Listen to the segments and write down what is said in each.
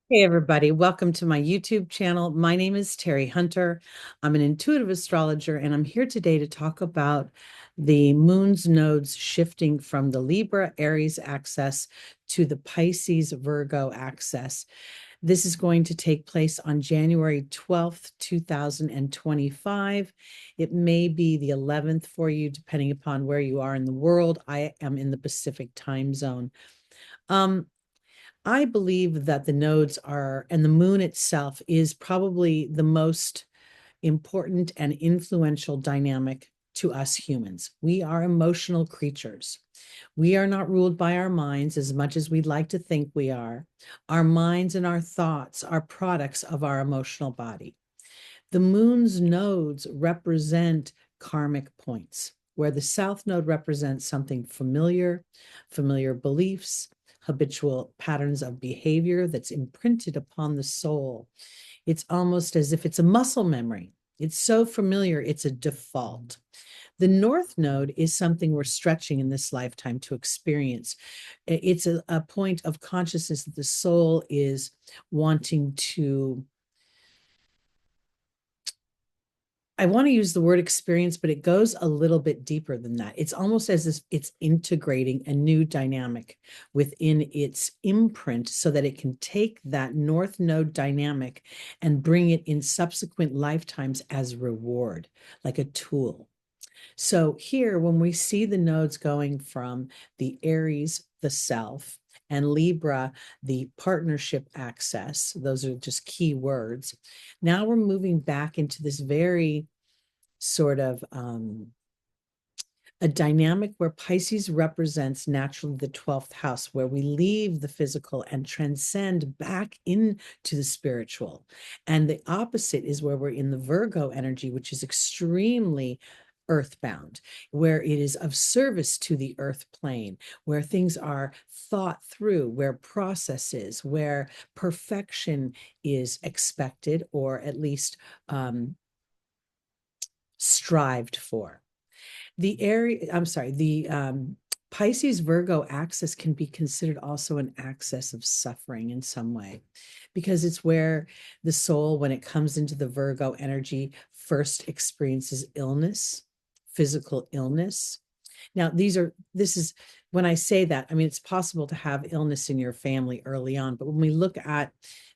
Hey everybody, welcome to my YouTube channel. My name is Teri Hunter. I'm an intuitive astrologer, and I'm here today to talk about the moon's nodes shifting from the Libra Aries axis to the Pisces Virgo axis. This is going to take place on January 12th, 2025. It may be the 11th for you, depending upon where you are in the world. I am in the Pacific time zone. Um, I believe that the nodes are, and the moon itself is probably the most important and influential dynamic to us humans. We are emotional creatures. We are not ruled by our minds as much as we'd like to think we are. Our minds and our thoughts are products of our emotional body. The moon's nodes represent karmic points, where the south node represents something familiar, familiar beliefs, habitual patterns of behavior that's imprinted upon the soul. It's almost as if it's a muscle memory. It's so familiar, it's a default. The north node is something we're stretching in this lifetime to experience. It's a point of consciousness that the soul is wanting to, I want to use the word experience, but it goes a little bit deeper than that. It's almost as if it's integrating a new dynamic within its imprint so that it can take that North Node dynamic and bring it in subsequent lifetimes as reward, like a tool. So here, when we see the nodes going from the Aries, the self, and Libra, the partnership access, those are just key words. Now we're moving back into this very sort of a dynamic where Pisces represents naturally the 12th house, where we leave the physical and transcend back into the spiritual. And the opposite is where we're in the Virgo energy, which is extremely earthbound, where it is of service to the earth plane, where things are thought through, where processes, where perfection is expected, or at least strived for. The Pisces Virgo axis can be considered also an axis of suffering in some way, because it's where the soul, when it comes into the Virgo energy, first experiences illness, physical illness. Now, this is when I say that, I mean, it's possible to have illness in your family early on, but when we look at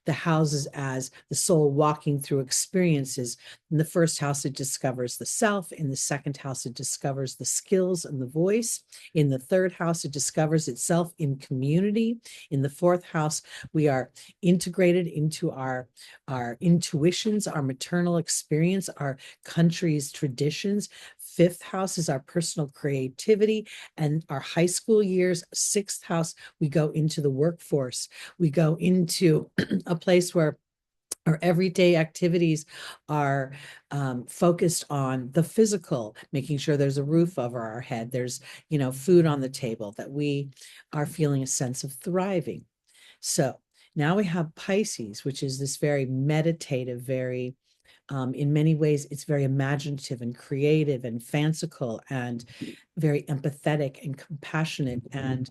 the houses as the soul walking through experiences, in the first house, it discovers the self. In the second house, it discovers the skills and the voice. In the third house, it discovers itself in community. In the fourth house, we are integrated into our intuitions, our maternal experience, our country's traditions. Fifth house is our personal creativity and our high school years. Sixth house, we go into the workforce. We go into a place where our everyday activities are focused on the physical, making sure there's a roof over our head, there's, food on the table, that we are feeling a sense of thriving. So now we have Pisces, which is this very meditative, very in many ways, it's very imaginative and creative and fanciful and very empathetic and compassionate. And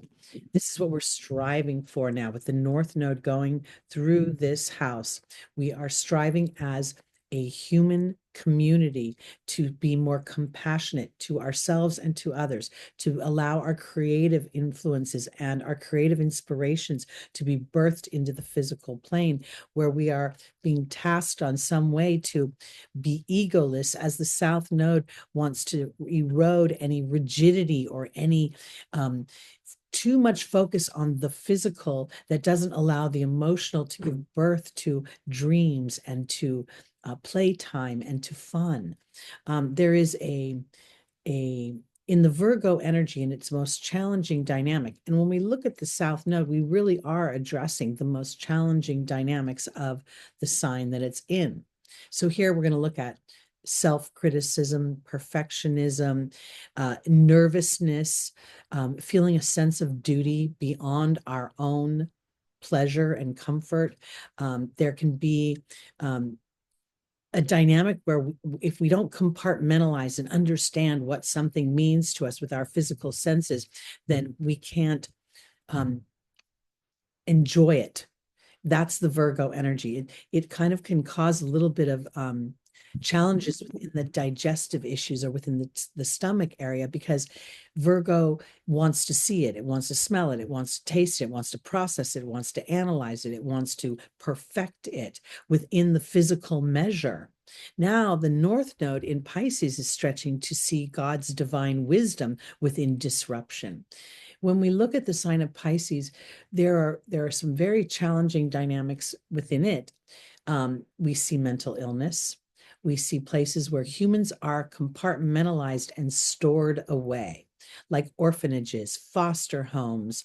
this is what we're striving for now with the North Node going through this house. We are striving as a human community to be more compassionate to ourselves and to others, to allow our creative influences and our creative inspirations to be birthed into the physical plane, where we are being tasked on some way to be egoless, as the South Node wants to erode any rigidity or any too much focus on the physical that doesn't allow the emotional to give birth to dreams and to playtime and to fun. There is in the Virgo energy in its most challenging dynamic. And when we look at the South Node, we really are addressing the most challenging dynamics of the sign that it's in. So here we're going to look at self-criticism, perfectionism, nervousness, feeling a sense of duty beyond our own pleasure and comfort. There can be a dynamic where if we don't compartmentalize and understand what something means to us with our physical senses, then we can't enjoy it. That's the Virgo energy. It kind of can cause a little bit of challenges within the digestive issues or within the stomach area, because Virgo wants to see it, it wants to smell it, it wants to taste it, it wants to process it, it wants to analyze it, it wants to perfect it within the physical measure. Now, the North Node in Pisces is stretching to see God's divine wisdom within disruption. When we look at the sign of Pisces, there are some very challenging dynamics within it. We see mental illness. We see places where humans are compartmentalized and stored away, like orphanages, foster homes,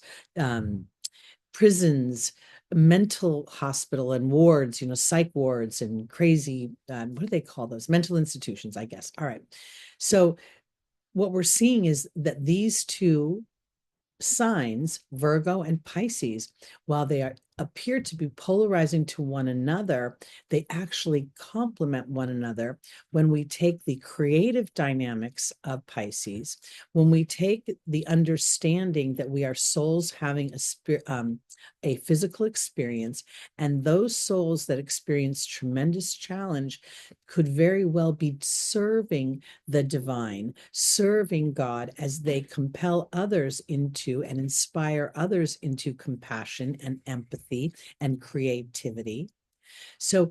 prisons, mental hospital and wards, psych wards and crazy, what do they call those? Mental institutions, I guess. All right. So what we're seeing is that these two signs, Virgo and Pisces, while they appear to be polarizing to one another, they actually complement one another when we take the creative dynamics of Pisces, when we take the understanding that we are souls having a physical experience, and those souls that experience tremendous challenge could very well be serving the divine, serving God as they compel others into and inspire others into compassion and empathy and creativity. So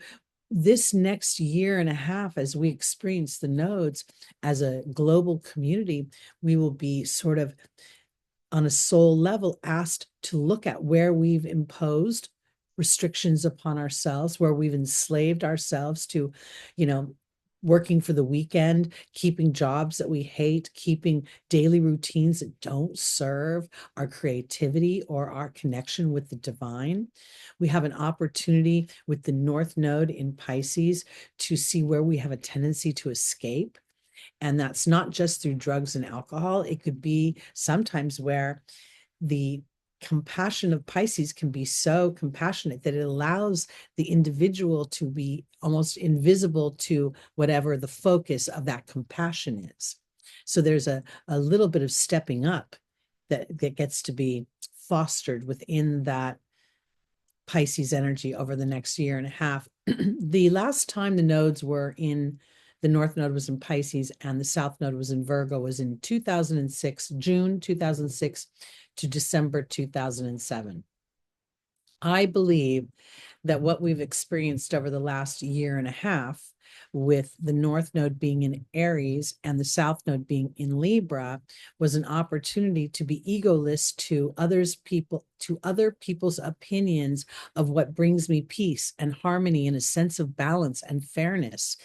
this next year and a half, as we experience the nodes as a global community, we will be sort of on a soul level asked to look at where we've imposed restrictions upon ourselves, where we've enslaved ourselves to, working for the weekend, keeping jobs that we hate, keeping daily routines that don't serve our creativity or our connection with the divine. We have an opportunity with the North Node in Pisces to see where we have a tendency to escape. And that's not just through drugs and alcohol. It could be sometimes where the compassion of Pisces can be so compassionate that it allows the individual to be almost invisible to whatever the focus of that compassion is. So there's a little bit of stepping up that gets to be fostered within that Pisces energy over the next year and a half. The last time the nodes were in, the North Node was in Pisces and the South Node was in Virgo, was in 2006, June 2006 to December 2007. I believe that what we've experienced over the last year and a half, with the North Node being in Aries and the South Node being in Libra, was an opportunity to be egoless to other people's opinions of what brings me peace and harmony and a sense of balance and fairness.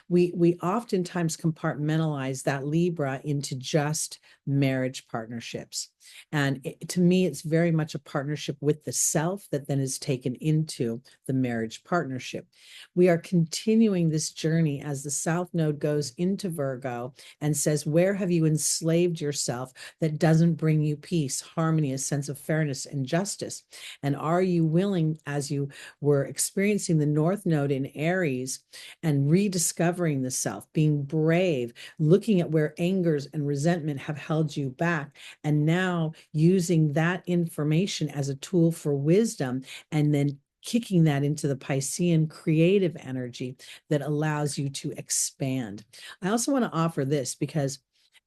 We oftentimes compartmentalize that Libra into just marriage partnerships. And to me, it's very much a partnership with the self that then is taken into the marriage partnership. We are continuing this journey as the South Node goes into Virgo and says, where have you enslaved yourself that doesn't bring you peace, harmony, a sense of fairness and justice? And are you willing, as you were experiencing the North Node in Aries and rediscovering the self, being brave, looking at where angers and resentment have held you back, and now using that information as a tool for wisdom, and then kicking that into the Piscean creative energy that allows you to expand. I also want to offer this, because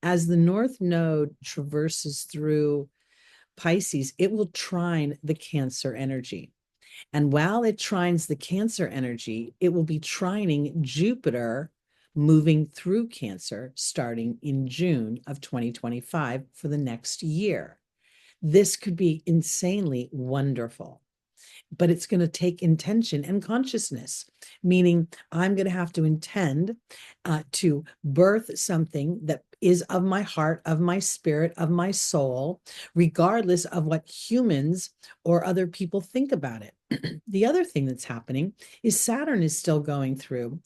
as the North Node traverses through Pisces, it will trine the Cancer energy. And while it trines the Cancer energy, it will be trining Jupiter moving through Cancer starting in June of 2025 for the next year. This could be insanely wonderful, but it's going to take intention and consciousness, meaning I'm going to have to intend to birth something that is of my heart, of my spirit, of my soul, regardless of what humans or other people think about it. The other thing that's happening is Saturn is still going through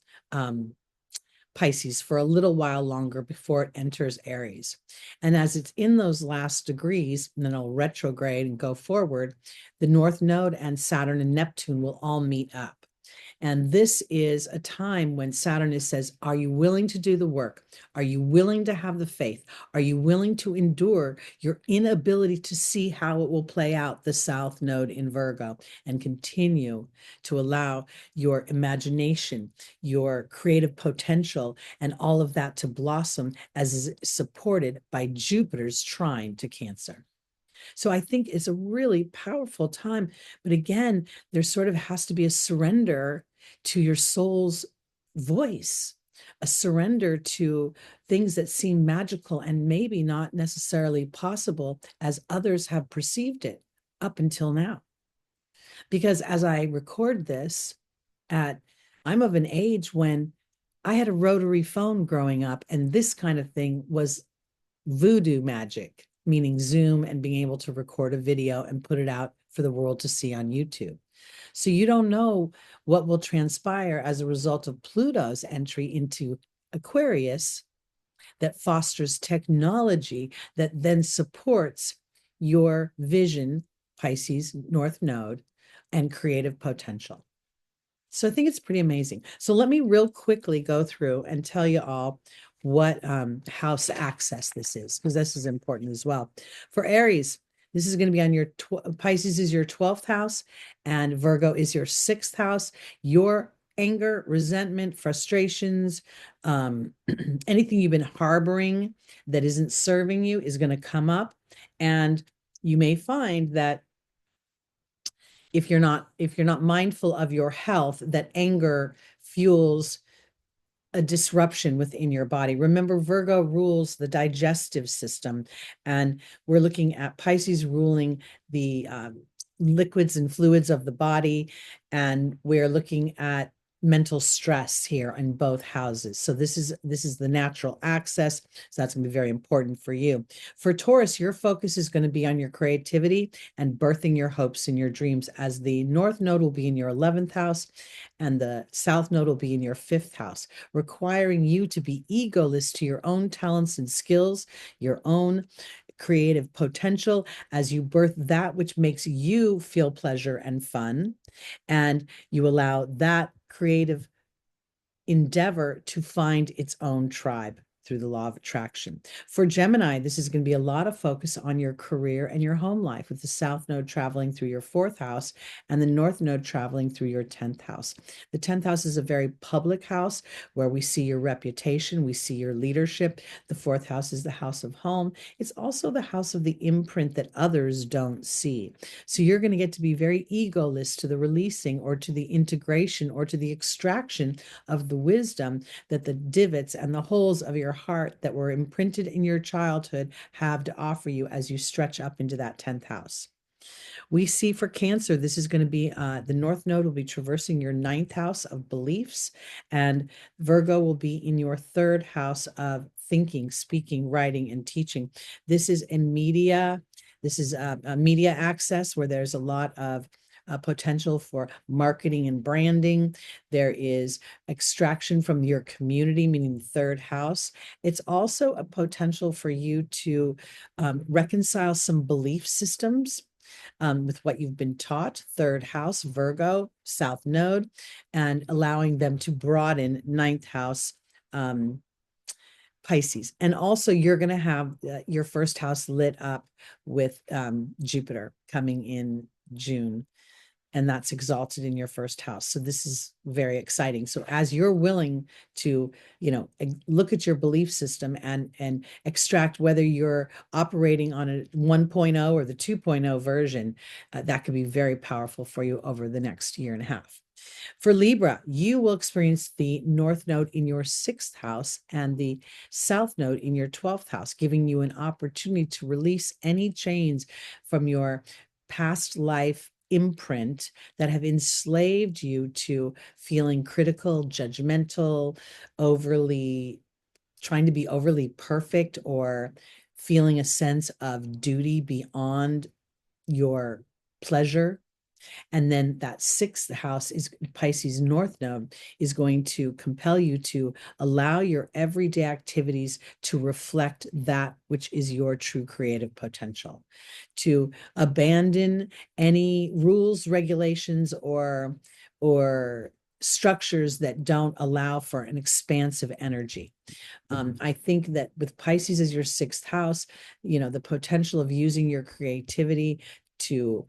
Pisces for a little while longer before it enters Aries. And as it's in those last degrees, and then it'll retrograde and go forward, the North Node and Saturn and Neptune will all meet up. And this is a time when Saturn says, are you willing to do the work? Are you willing to have the faith? Are you willing to endure your inability to see how it will play out, the South Node in Virgo, and continue to allow your imagination, your creative potential, and all of that to blossom as is supported by Jupiter's trine to Cancer? So I think it's a really powerful time. But again, there sort of has to be a surrender to your soul's voice, a surrender to things that seem magical and maybe not necessarily possible as others have perceived it up until now. Because as I record this, I'm of an age when I had a rotary phone growing up, and this kind of thing was voodoo magic, meaning Zoom and being able to record a video and put it out for the world to see on YouTube. So you don't know what will transpire as a result of Pluto's entry into Aquarius that fosters technology that then supports your vision, Pisces North Node, and creative potential. So I think it's pretty amazing. So let me real quickly go through and tell you all what house access this is, because this is important as well. For Aries, this is going to be on your Pisces is your 12th house, and Virgo is your 6th house. Your anger, resentment, frustrations, anything you've been harboring that isn't serving you is going to come up. And you may find that if you're not mindful of your health, that anger fuels a disruption within your body. Remember, Virgo rules the digestive system, and we're looking at Pisces ruling the liquids and fluids of the body, and we're looking at mental stress here in both houses. So this is the natural access. So that's going to be very important for you. For Taurus, your focus is going to be on your creativity and birthing your hopes and your dreams, as the North Node will be in your 11th house and the South Node will be in your 5th house, requiring you to be egoless to your own talents and skills, your own creative potential, as you birth that which makes you feel pleasure and fun, and you allow that creative endeavor to find its own tribe through the law of attraction. For Gemini, this is going to be a lot of focus on your career and your home life, with the South Node traveling through your 4th house and the North Node traveling through your 10th house. The 10th house is a very public house where we see your reputation, we see your leadership. The 4th house is the house of home. It's also the house of the imprint that others don't see. So you're going to get to be very egoless to the releasing or to the integration or to the extraction of the wisdom that the divots and the holes of your heart that were imprinted in your childhood have to offer you as you stretch up into that 10th house. We see for Cancer, this is going to be the North Node will be traversing your 9th house of beliefs, and Virgo will be in your 3rd house of thinking, speaking, writing, and teaching. This is in media. This is a media access where there's a lot of potential for marketing and branding. There is extraction from your community, meaning the 3rd house. It's also a potential for you to reconcile some belief systems with what you've been taught, 3rd house, Virgo, South Node, and allowing them to broaden 9th house, Pisces. And also you're going to have your 1st house lit up with Jupiter coming in June, and that's exalted in your 1st house. So this is very exciting. So as you're willing to, look at your belief system and extract whether you're operating on a 1.0 or the 2.0 version, that could be very powerful for you over the next year and a half. For Libra, you will experience the North Node in your 6th house and the South Node in your 12th house, giving you an opportunity to release any chains from your past life imprint that have enslaved you to feeling critical, judgmental, trying to be overly perfect, or feeling a sense of duty beyond your pleasure. And then that 6th house is Pisces North Node is going to compel you to allow your everyday activities to reflect that which is your true creative potential, to abandon any rules, regulations, or structures that don't allow for an expansive energy. I think that with Pisces as your sixth house, the potential of using your creativity to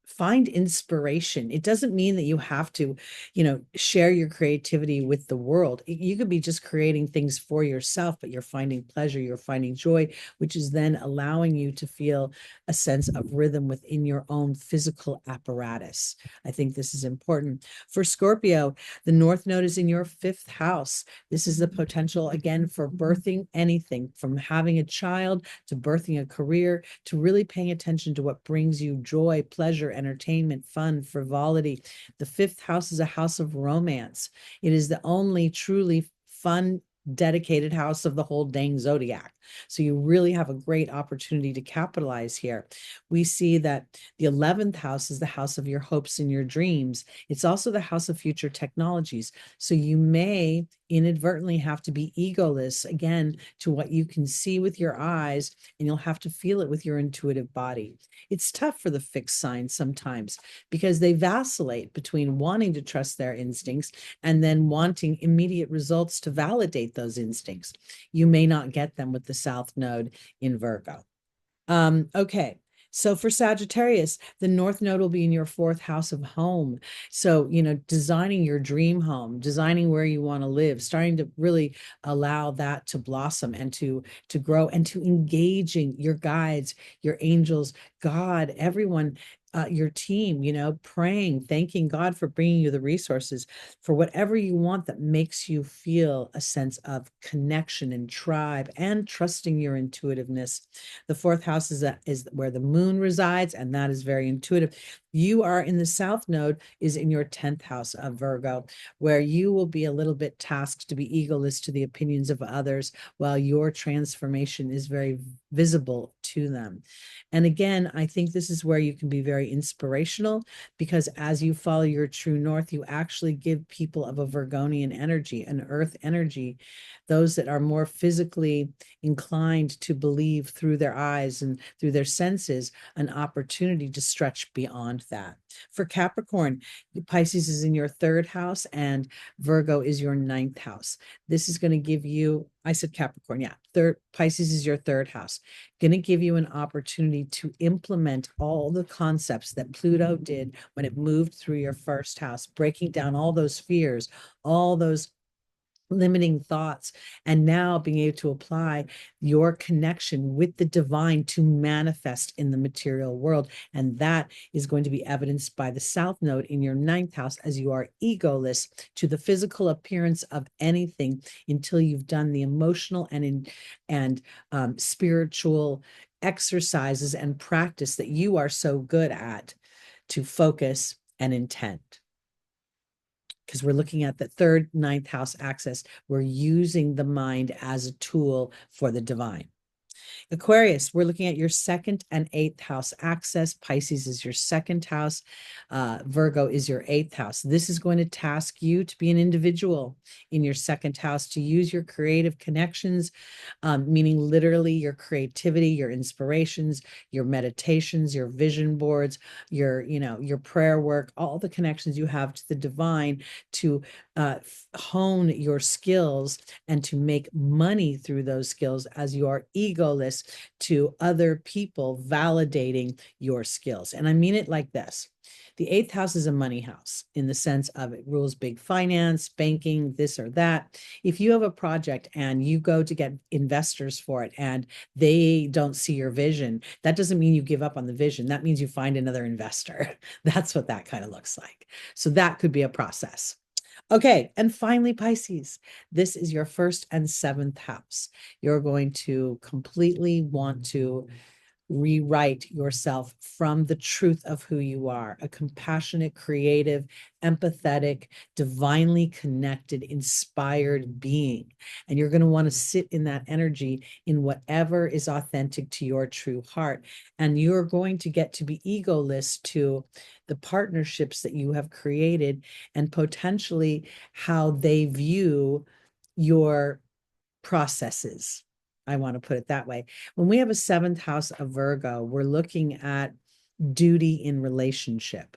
find inspiration. It doesn't mean that you have to, share your creativity with the world. You could be just creating things for yourself, but you're finding pleasure, you're finding joy, which is then allowing you to feel a sense of rhythm within your own physical apparatus. I think this is important. For Scorpio, the North Node is in your fifth house. This is the potential, again, for birthing anything from having a child to birthing a career to really paying attention to what brings you joy, pleasure, entertainment, fun, frivolity. The fifth house is a house of romance. It is the only truly fun, dedicated house of the whole dang zodiac. So you really have a great opportunity to capitalize here. We see that the 11th house is the house of your hopes and your dreams. It's also the house of future technologies. So you may inadvertently have to be egoless, again, to what you can see with your eyes, and you'll have to feel it with your intuitive body. It's tough for the fixed signs sometimes because they vacillate between wanting to trust their instincts and then wanting immediate results to validate those instincts. You may not get them with the South Node in Virgo. Okay. So for Sagittarius, the North Node will be in your fourth house of home. So, designing your dream home, designing where you want to live, starting to really allow that to blossom and to grow and to engaging your guides, your angels, God, everyone, your team, praying, thanking God for bringing you the resources for whatever you want that makes you feel a sense of connection and tribe and trusting your intuitiveness. The fourth house is where the moon resides, and that is very intuitive. You are in the South Node is in your 10th house of Virgo, where you will be a little bit tasked to be egoless to the opinions of others, while your transformation is very visible to them. And again, I think this is where you can be very inspirational, because as you follow your true north, you actually give people of a Virgonian energy, an earth energy, those that are more physically inclined to believe through their eyes and through their senses, an opportunity to stretch beyond that. For Capricorn, Pisces is in your third house and Virgo is your ninth house. This is going to give you, I said Capricorn, yeah, Pisces is your third house, going to give you an opportunity to implement all the concepts that Pluto did when it moved through your first house, breaking down all those fears, all those limiting thoughts, and now being able to apply your connection with the divine to manifest in the material world. And that is going to be evidenced by the South Node in your ninth house, as you are egoless to the physical appearance of anything until you've done the emotional and spiritual exercises and practice that you are so good at to focus and intend. Because we're looking at the third, ninth house axis. We're using the mind as a tool for the divine. Aquarius, we're looking at your second and eighth house axis. Pisces is your second house. Virgo is your eighth house. This is going to task you to be an individual in your second house, to use your creative connections, meaning literally your creativity, your inspirations, your meditations, your vision boards, your prayer work, all the connections you have to the divine, to hone your skills and to make money through those skills, as you are egoless to other people validating your skills. And I mean it like this. The eighth house is a money house in the sense of it rules big finance, banking, this or that. If you have a project and you go to get investors for it and they don't see your vision, that doesn't mean you give up on the vision. That means you find another investor. That's what that kind of looks like. So that could be a process. Okay, and finally, Pisces, this is your first and seventh house. You're going to completely want to rewrite yourself from the truth of who you are, a compassionate, creative, empathetic, divinely connected, inspired being. And you're going to want to sit in that energy in whatever is authentic to your true heart. And you're going to get to be egoless to the partnerships that you have created and potentially how they view your processes. I want to put it that way. When we have a seventh house of Virgo, we're looking at duty in relationship.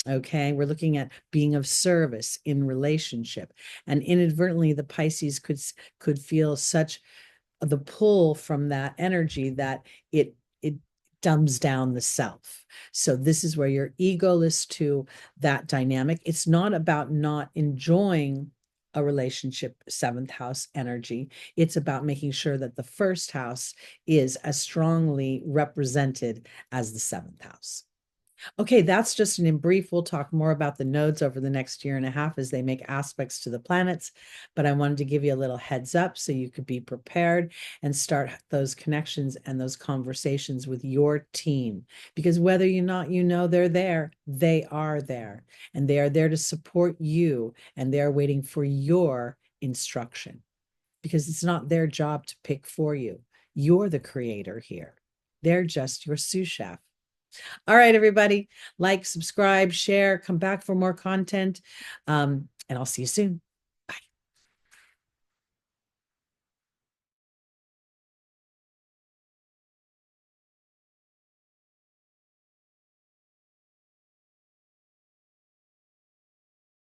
Okay, we're looking at being of service in relationship, and inadvertently the Pisces could feel such the pull from that energy that it dumbs down the self. So this is where you're egoless to that dynamic. It's not about not enjoying a relationship, seventh house energy. It's about making sure that the first house is as strongly represented as the seventh house. Okay, that's just in brief. We'll talk more about the nodes over the next year and a half as they make aspects to the planets. But I wanted to give you a little heads up so you could be prepared and start those connections and those conversations with your team. Because whether you not, they're there, they are there. And they are there to support you, and they're waiting for your instruction. Because it's not their job to pick for you. You're the creator here. They're just your sous chef. All right, everybody, like, subscribe, share, come back for more content. And I'll see you soon.